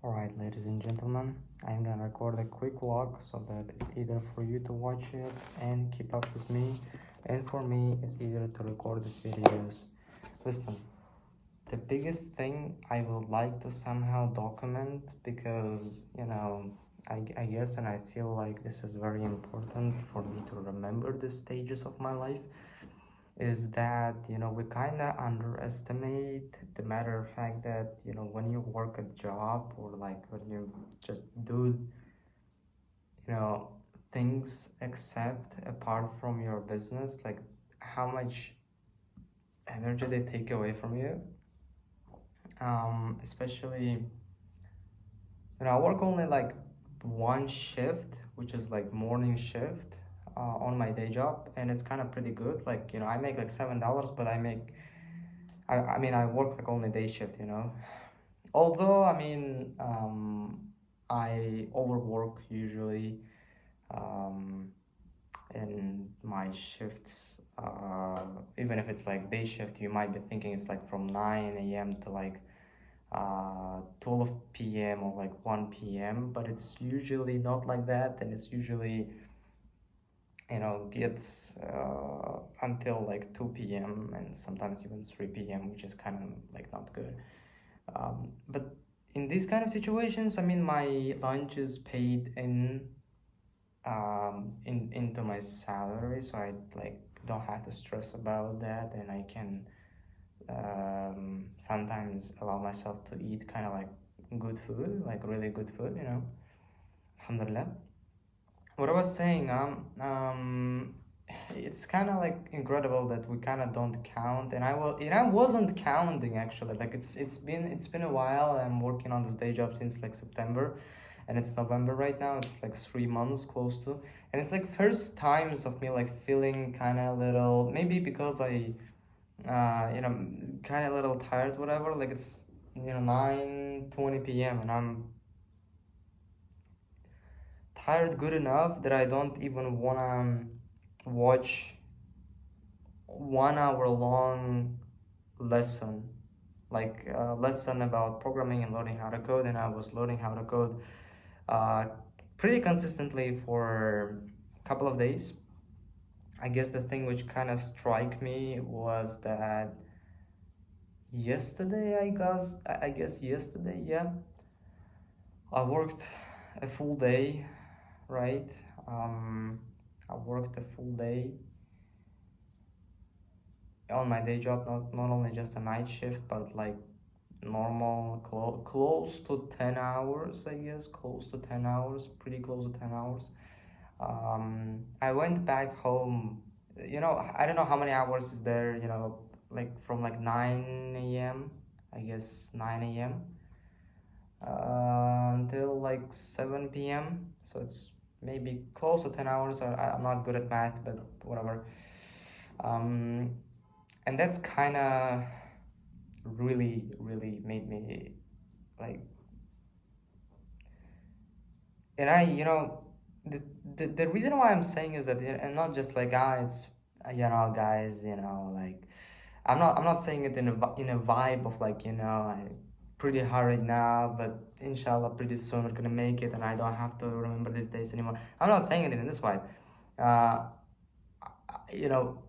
Alright, ladies and gentlemen, I'm gonna record a quick vlog so that it's either for you to watch it and keep up with me, and for me, it's easier to record these videos. Listen, the biggest thing I would like to somehow document because, I guess and I feel like this is very important for me to remember the stages of my life is that we kind of underestimate the matter of fact that when you work a job or like when you just do you know things except apart from your business, like how much energy they take away from you. Especially I work only like one shift, which is like morning shift, on my day job, and it's kind of pretty good. Like I make like $7, but I mean I work like only day shift. Although I overwork usually in my shifts. Even if it's like day shift, you might be thinking it's like from 9 a.m. to like 12 p.m. or like 1 p.m., but it's usually not like that, and it's usually gets until like 2 p.m. and sometimes even 3 p.m., which is kind of like not good. But in these kind of situations, I mean, my lunch is paid into my salary, so I like don't have to stress about that, and I can sometimes allow myself to eat kind of like good food, like really good food. Alhamdulillah. What I was saying, it's kind of like incredible that we kind of don't count, and I wasn't counting actually. Like it's been a while. I'm working on this day job since like September, and it's November right now. It's like 3 months close to, and it's like first times of me like feeling kind of little, maybe because I kind of a little tired, whatever. Like it's 9:20 p.m. and I'm tired good enough that I don't even wanna watch 1 hour long lesson, like a lesson about programming and learning how to code. And I was learning how to code uh, pretty consistently for a couple of days. I guess the thing which kind of struck me was that yesterday, I guess yesterday, yeah, I worked a full day, right? I worked a full day on my day job, not only just a night shift, but like normal, close to 10 hours, I guess, close to 10 hours, pretty close to 10 hours. I went back home, I don't know how many hours is there, like from like 9 a.m., I guess 9 a.m. Until like 7 p.m. So it's maybe close to 10 hours. I'm not good at math, but whatever. Um, and that's kind of really, really made me like, and the reason why I'm saying is that, and not just like, it's, guys, like, I'm not saying it in a vibe of like, I pretty hard right now, but inshallah pretty soon we're gonna make it, and I don't have to remember these days anymore. I'm not saying it in this vibe. Uh, you know,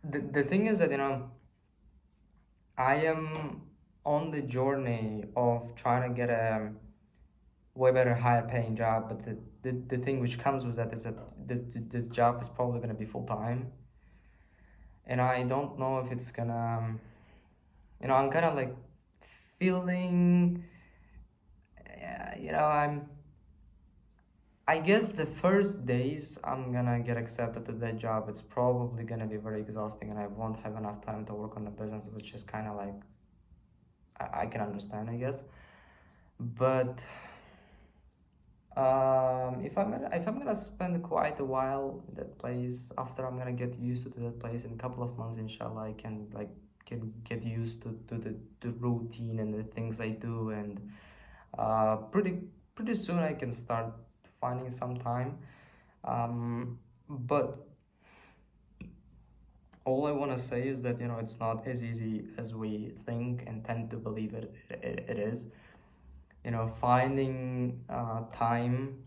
the thing is that I am on the journey of trying to get a way better, higher paying job, but the thing which comes with that is that this job is probably gonna be full time, and I don't know if it's gonna, I'm kind of like feeling, I guess the first days I'm gonna get accepted to that job, it's probably gonna be very exhausting, and I won't have enough time to work on the business, which is kind of like, I can understand, I guess. But if I'm gonna spend quite a while in that place, after I'm gonna get used to that place in a couple of months, inshallah, I can like get used to the routine and the things I do, and pretty soon I can start finding some time. But all I want to say is that it's not as easy as we think and tend to believe it is. finding time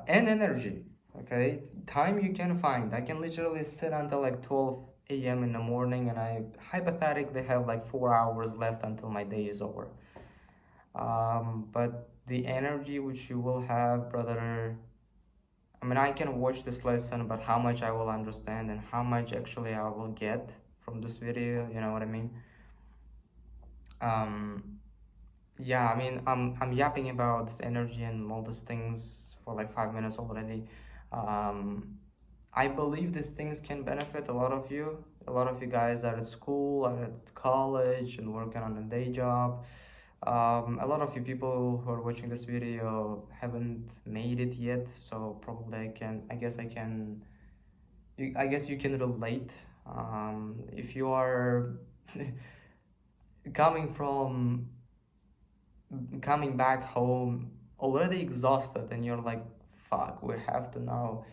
and energy. Okay, time you can find. I can literally sit until like 12 a.m. in the morning, and I hypothetically have like 4 hours left until my day is over. But the energy which you will have, brother, I mean, I can watch this lesson, but how much I will understand and how much actually I will get from this video, you know what I mean? Um, yeah, I mean, I'm yapping about this energy and all these things for like 5 minutes already. Um, I believe these things can benefit a lot of you. A lot of you guys are at school, are at college, and working on a day job. A lot of you people who are watching this video haven't made it yet, so probably I guess you can relate. If you are coming from coming back home already exhausted and you're like, fuck, we have to now,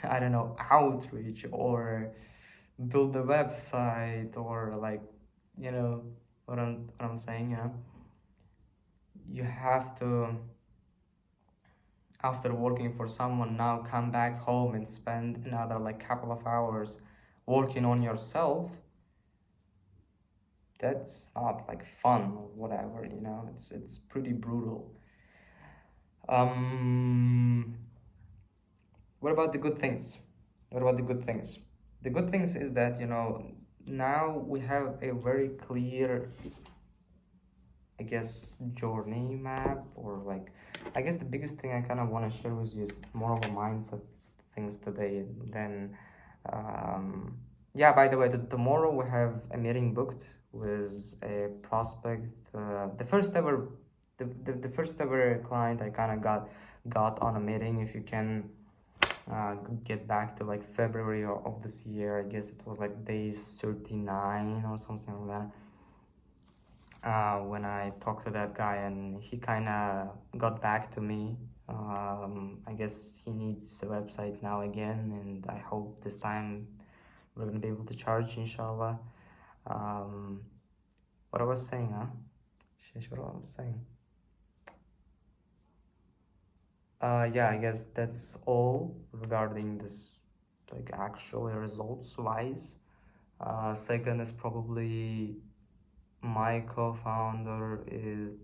I don't know, outreach or build a website or like, you know what I'm saying, you have to, after working for someone, now come back home and spend another like couple of hours working on yourself. That's not like fun or whatever, it's pretty brutal. um what about the good things? The good things is that, now we have a very clear, I guess, journey map, or like, I guess the biggest thing I kind of want to share with you is more of a mindset things today. Then, yeah, by the way, tomorrow we have a meeting booked with a prospect, the first ever client I kind of got on a meeting. If you can get back to like February of this year, I guess it was like day 39 or something like that. When I talked to that guy, and he kind of got back to me. I guess he needs a website now again, and I hope this time we're gonna be able to charge, inshallah. Um, what I was saying, huh? Sheesh, what I was saying. Yeah, I guess that's all regarding this, like actual results wise. Second is probably my co-founder is,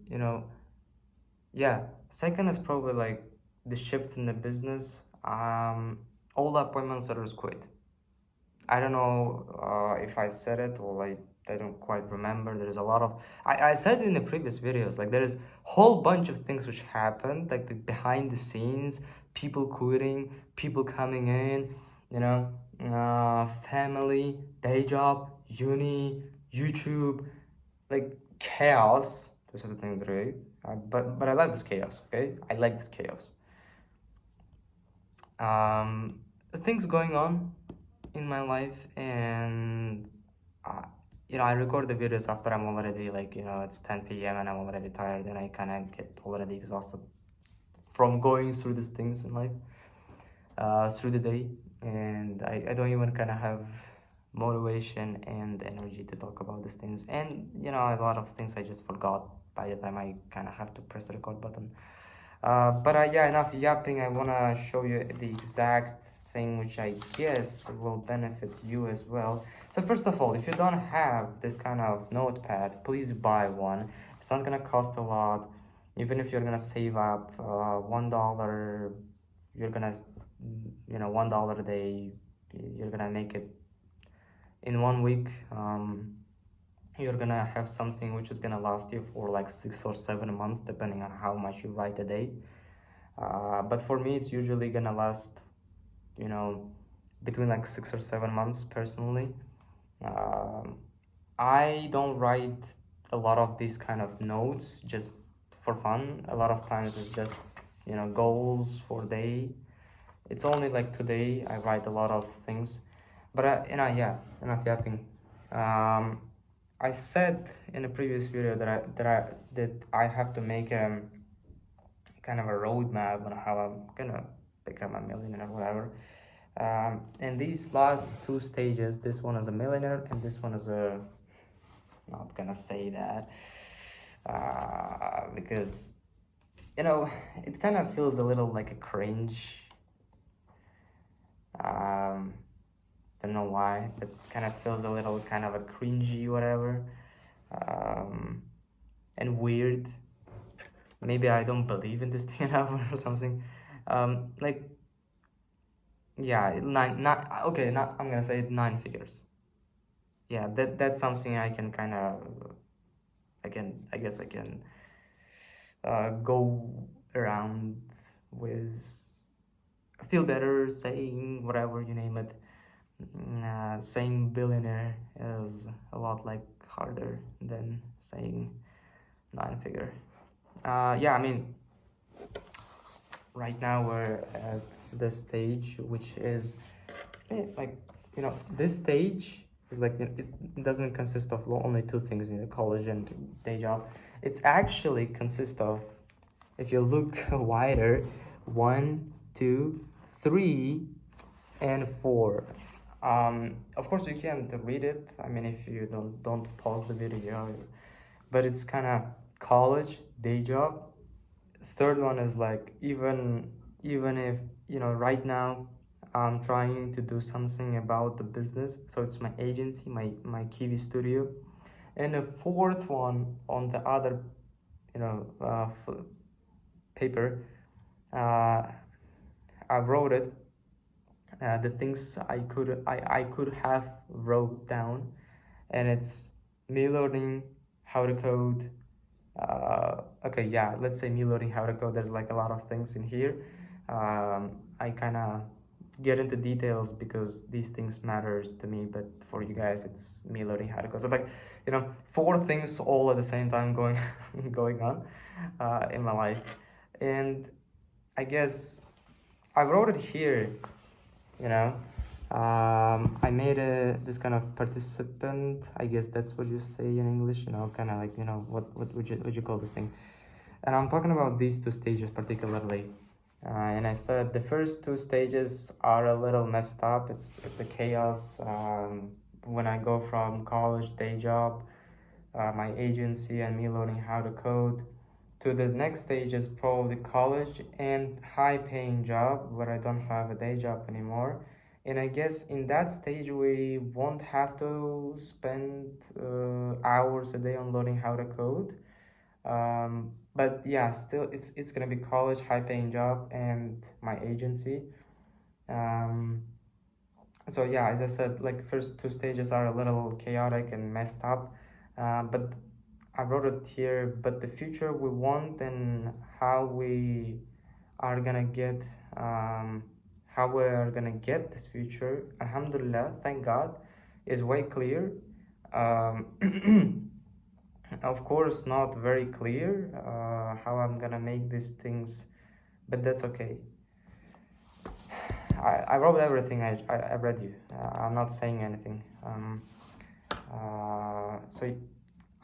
yeah, second is probably like the shifts in the business. All the appointment setters quit. I don't know if I said it, or like I don't quite remember. There's a lot of, I said it in the previous videos, like there's whole bunch of things which happened, like the behind the scenes, people quitting, people coming in, family, day job, uni, YouTube, like chaos to a certain degree. But I like this chaos. Okay, I like this chaos. Things going on in my life, and I record the videos after I'm already like, it's 10 p.m. and I'm already tired, and I kind of get already exhausted from going through these things in life, through the day, and I don't even kind of have motivation and energy to talk about these things. And a lot of things I just forgot by the time I kind of have to press the record button. But yeah, enough yapping. I want to show you the exact thing which I guess will benefit you as well. So first of all, if you don't have this kind of notepad, please buy one. It's not gonna cost a lot. Even if you're gonna save up $1, you're gonna, $1 a day, you're gonna make it in 1 week. You're gonna have something which is gonna last you for like 6 or 7 months, depending on how much you write a day. But for me, it's usually gonna last, between like 6 or 7 months personally. I don't write a lot of these kind of notes just for fun. A lot of times it's just, goals for day. It's only like today I write a lot of things. But yeah, enough yapping. I said in a previous video that I have to make a kind of a roadmap on how I'm gonna become a millionaire or whatever. And these last two stages, this one is a millionaire and this one is a, not gonna say that. because you know it kind of feels a little like a cringe. um don't know why, but kind of feels a little kind of a cringy whatever, um and weird. Maybe I don't believe in this thing enough or something. Like, yeah, nine, not okay. Not I'm gonna say 9 figures. Yeah, that's something I can kind of, I guess I can go around with. Feel better saying whatever you name it. Saying billionaire is a lot like harder than saying 9 figure. Yeah, I mean, right now we're at the stage which is like, this stage is like, it doesn't consist of only two things, college and day job. It's actually consist of, if you look wider, one, two, three, and four. Of course you can't read it, I mean, if you don't pause the video, but it's kind of college, day job. Third one is like, even if, right now I'm trying to do something about the business, so it's my agency, my Kiwi studio. And the fourth one on the other, paper, I wrote it, the things I could have wrote down, and it's me learning how to code. Okay, yeah, let's say me learning how to code. There's like a lot of things in here. I kind of get into details because these things matters to me, but for you guys it's me learning how to code. So like, four things all at the same time going going on in my life. And I guess I wrote it here, you know I made this kind of participant, I guess that's what you say in English, kind of like, what would you call this thing. And I'm talking about these two stages particularly. And I said the first two stages are a little messed up. It's a chaos. When I go from college, day job, my agency, and me learning how to code, to the next stage is probably college and high paying job where I don't have a day job anymore. And I guess in that stage we won't have to spend hours a day on learning how to code. But yeah, still it's gonna be college, high paying job, and my agency. um, so yeah, as I said, like, first two stages are a little chaotic and messed up, but I wrote it here. But the future we want and how we are gonna get, how we are gonna get this future, alhamdulillah, thank God, is way clear. Of course not very clear how I'm gonna make these things, but that's okay. I wrote everything. I read you. I'm not saying anything. So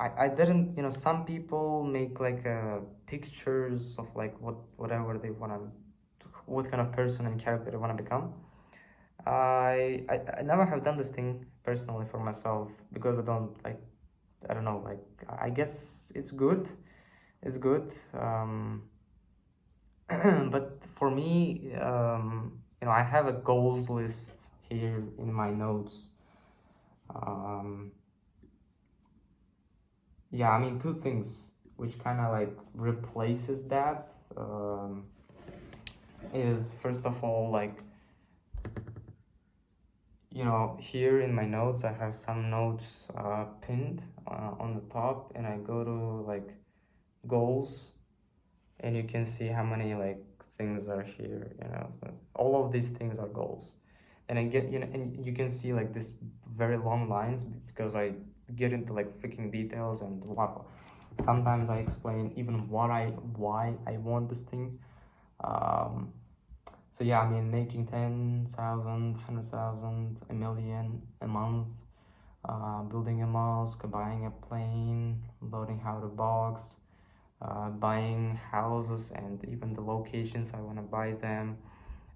I didn't, some people make like pictures of like whatever they want to, what kind of person and character they want to become. I never have done this thing personally for myself because I don't like, I don't know, like, I guess it's good. It's good. But for me, I have a goals list here in my notes. Yeah, I mean, two things which kind of like replaces that, is, first of all, like, here in my notes I have some notes pinned on the top, and I go to like goals, and you can see how many like things are here. So all of these things are goals, and I get, and you can see like this very long lines because I get into like freaking details, and wow, sometimes I explain even why I want this thing. So yeah, I mean, making 10,000, 100,000, a million a month, building a mosque, buying a plane, learning how to box, buying houses, and even the locations I want to buy them.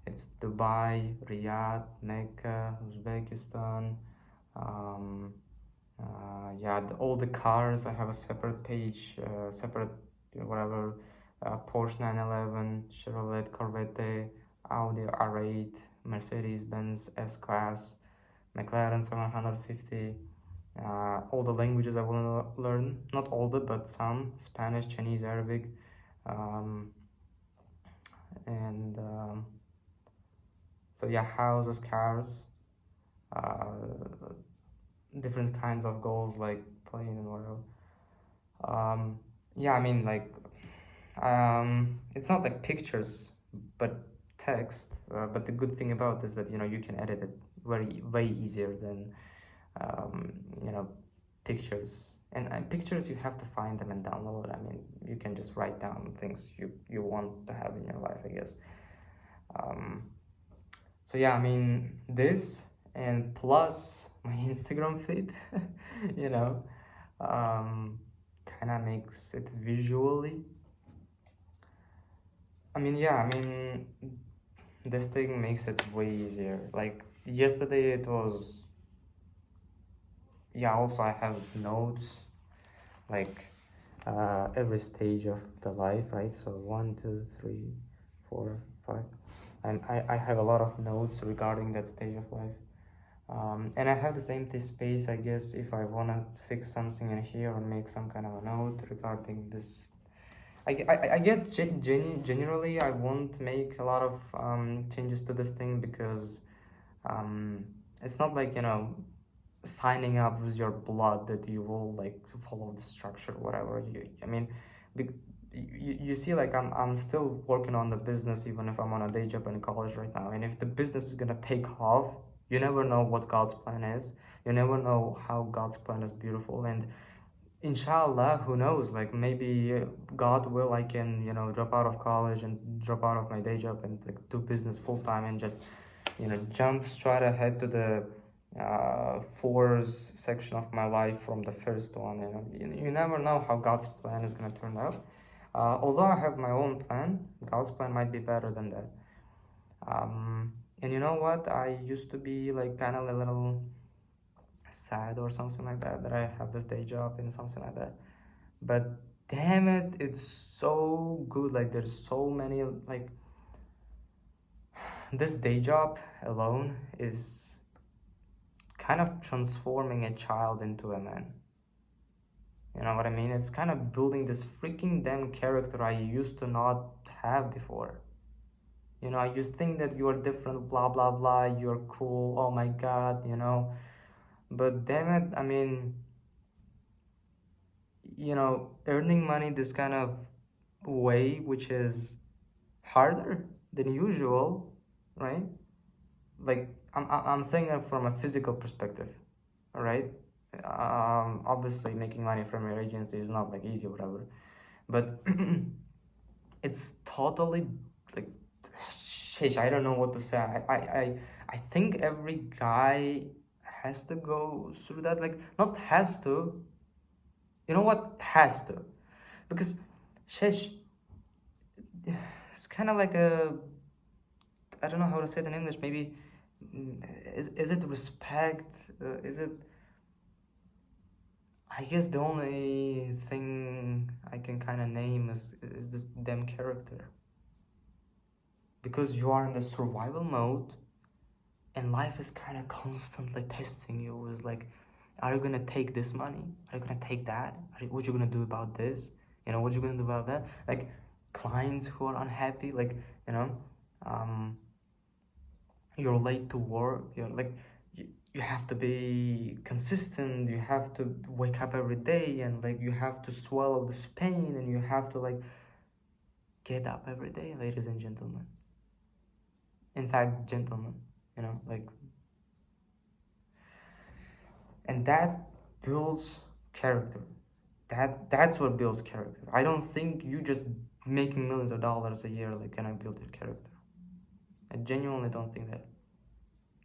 It's Dubai, Riyadh, Mecca, Uzbekistan. Yeah, all the cars. I have a separate page, separate, whatever, Porsche 911, Chevrolet Corvette, Audi R8, Mercedes-Benz S-Class, McLaren 750, all the languages I want to learn, not all the, but some, Spanish, Chinese, Arabic, um, and so yeah, houses, cars, uh, different kinds of goals like plane and whatever. Yeah, I mean, like, it's not like pictures, but text. But the good thing about this is that you can edit it way easier than um, you know pictures. And pictures, you have to find them and download. I mean, you can just write down things you want to have in your life, I guess. Um, so yeah, I mean, this and plus my Instagram feed, you know, um, kind of makes it visually. I mean, yeah, I mean, this thing makes it way easier. Like yesterday, it was, yeah. Also, I have notes, like every stage of the life, right? So 1, 2, 3, 4, 5, and I have a lot of notes regarding that stage of life. And I have this empty space, I guess, if I want to fix something in here or make some kind of a note regarding this. I guess generally I won't make a lot of changes to this thing because um, it's not like, signing up with your blood that you will like follow the structure, whatever. I mean, you see, like I'm still working on the business even if I'm on a day job in college right now. And if the business is gonna take off, you never know what God's plan is. You never know how God's plan is beautiful. And inshallah, who knows, like maybe God will, I can drop out of college and drop out of my day job and like do business full time and just jump straight ahead to the fourth section of my life from the first one. You never know how God's plan is going to turn out. Although I have my own plan, God's plan might be better than that. And you know what, I used to be like kind of a little sad or something like that I have this day job and something like that, but damn it, it's so good. Like there's so many, like this day job alone is kind of transforming a child into a man. You know what I mean? It's kind of building this freaking damn character I used to not have before. I used to think that you are different, blah blah blah, you're cool, oh my god, but damn it, I mean, earning money this kind of way, which is harder than usual, right? Like I'm thinking from a physical perspective, all right? Obviously making money from your agency is not like easy or whatever, but it's totally like, sheesh, I don't know what to say. I think every guy has to go through that. Like, not has to, you know what, has to, because sheesh, it's kind of like a, I don't know how to say it in English. Maybe is it respect? Is it? I guess the only thing I can kind of name is this damn character, because you are in the survival mode, and life is kind of constantly testing you. Is like, are you gonna take this money? Are you gonna take that? What you gonna do about this? What you gonna do about that? Like clients who are unhappy, like um you're late to work, you're like, you have to be consistent, you have to wake up every day, and like you have to swallow this pain, and you have to like get up every day, ladies and gentlemen. In fact, gentlemen, like, and that builds character. That's what builds character. I don't think you just making millions of dollars a year like gonna build your character. I genuinely don't think that.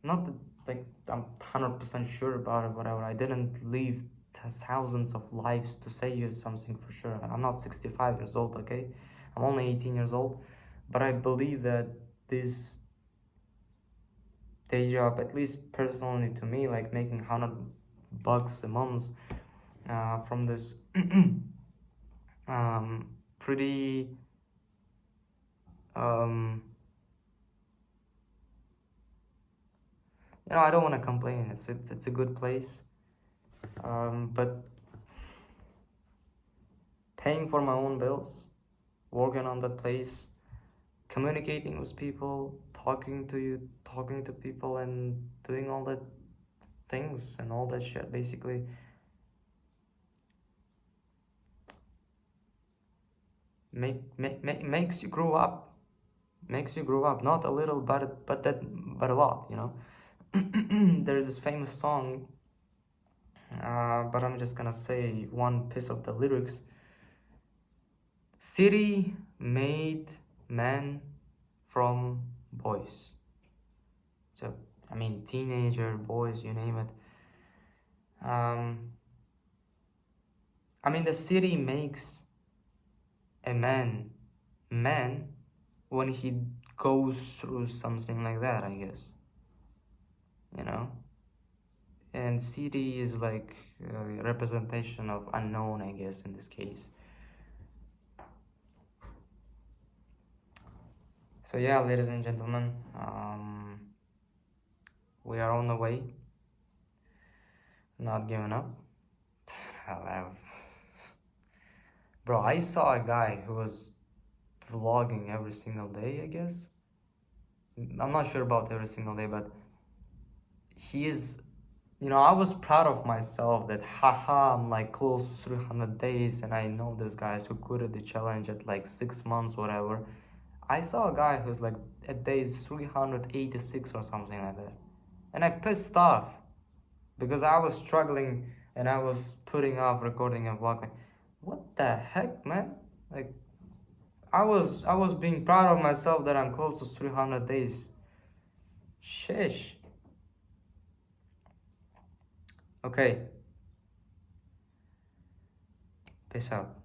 Not that like I'm 100% sure about it, whatever. I didn't live thousands of lives to say you something for sure. I'm not 65 years old, okay? I'm only 18 years old, but I believe that this day job, at least personally to me, like making $100 a month from this pretty um I don't want to complain. It's a good place. But paying for my own bills, working on that place, communicating with people, talking to people, and doing all that things and all that shit basically makes you grow up. Makes you grow up, not a little, but a lot. There's this famous song, but I'm just gonna say one piece of the lyrics. City made men from boys. So, I mean, teenager, boys, you name it. I mean, the city makes a man when he goes through something like that, I guess. You know? And city is like a representation of unknown, I guess, in this case. So yeah, ladies and gentlemen, we are on the way. Not giving up. Bro, I saw a guy who was vlogging every single day, I guess. I'm not sure about every single day, but he is, I was proud of myself that haha, I'm like close to 300 days and I know these guys who quitted the challenge at like 6 months, whatever. I saw a guy who's like at days 386 or something like that. And I pissed off because I was struggling and I was putting off recording a vlog. Like, what the heck, man? Like, I was being proud of myself that I'm close to 300 days. Sheesh. Okay. Peace out.